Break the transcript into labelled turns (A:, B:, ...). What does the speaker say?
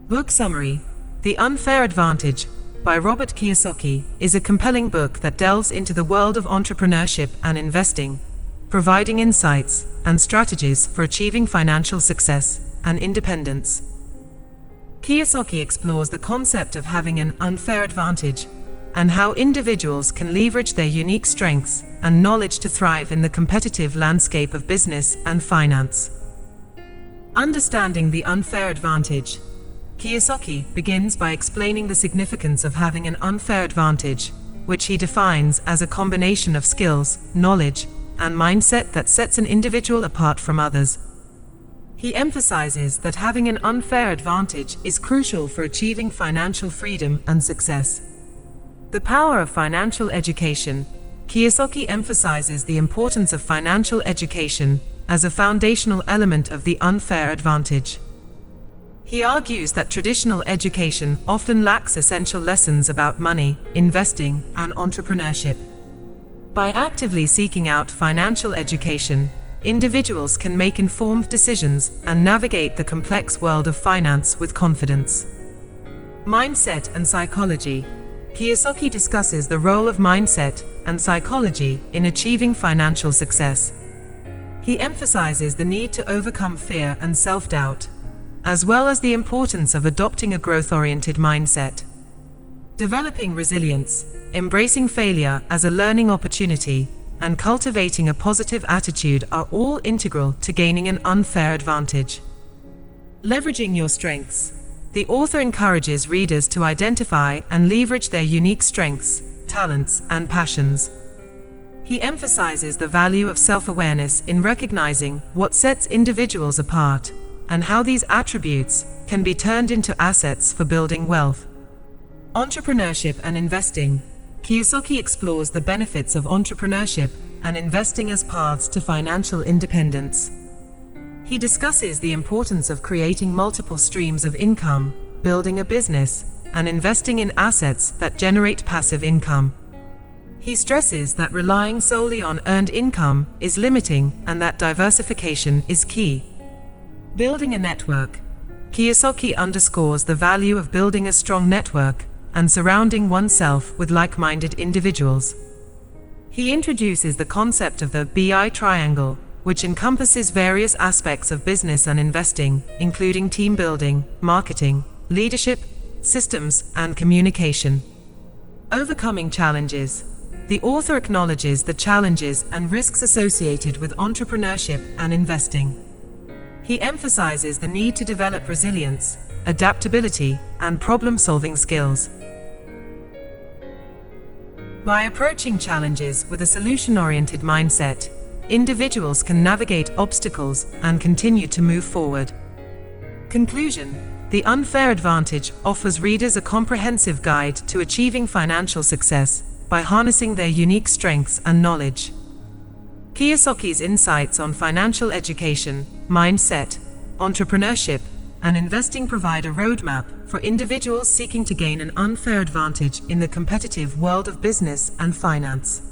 A: Book summary: The Unfair Advantage by Robert Kiyosaki is a compelling book that delves into the world of entrepreneurship and investing, providing insights and strategies for achieving financial success and independence. Kiyosaki explores the concept of having an unfair advantage and how individuals can leverage their unique strengths and knowledge to thrive in the competitive landscape of business and finance. Understanding the unfair advantage. Kiyosaki begins by explaining the significance of having an unfair advantage, which he defines as a combination of skills, knowledge, and mindset that sets an individual apart from others. He emphasizes that having an unfair advantage is crucial for achieving financial freedom and success. The power of financial education. Kiyosaki emphasizes the importance of financial education as a foundational element of the unfair advantage. He argues that traditional education often lacks essential lessons about money, investing, and entrepreneurship. By actively seeking out financial education, individuals can make informed decisions and navigate the complex world of finance with confidence. Mindset and psychology. Kiyosaki discusses the role of mindset and psychology in achieving financial success. He emphasizes the need to overcome fear and self-doubt, as well as the importance of adopting a growth-oriented mindset. Developing resilience, embracing failure as a learning opportunity, and cultivating a positive attitude are all integral to gaining an unfair advantage. Leveraging your strengths. The author encourages readers to identify and leverage their unique strengths, talents, and passions. He emphasizes the value of self-awareness in recognizing what sets individuals apart, and how these attributes can be turned into assets for building wealth. Entrepreneurship and investing. Kiyosaki explores the benefits of entrepreneurship and investing as paths to financial independence. He discusses the importance of creating multiple streams of income, building a business, and investing in assets that generate passive income. He stresses that relying solely on earned income is limiting and that diversification is key. Building a network. Kiyosaki underscores the value of building a strong network and surrounding oneself with like-minded individuals. He introduces the concept of the BI triangle, which encompasses various aspects of business and investing, including team building, marketing, leadership, systems, and communication. Overcoming challenges. The author acknowledges the challenges and risks associated with entrepreneurship and investing. He emphasizes the need to develop resilience, adaptability, and problem-solving skills. By approaching challenges with a solution-oriented mindset, individuals can navigate obstacles and continue to move forward. Conclusion: The Unfair Advantage offers readers a comprehensive guide to achieving financial success by harnessing their unique strengths and knowledge. Kiyosaki's insights on financial education, mindset, entrepreneurship, and investing provide a roadmap for individuals seeking to gain an unfair advantage in the competitive world of business and finance.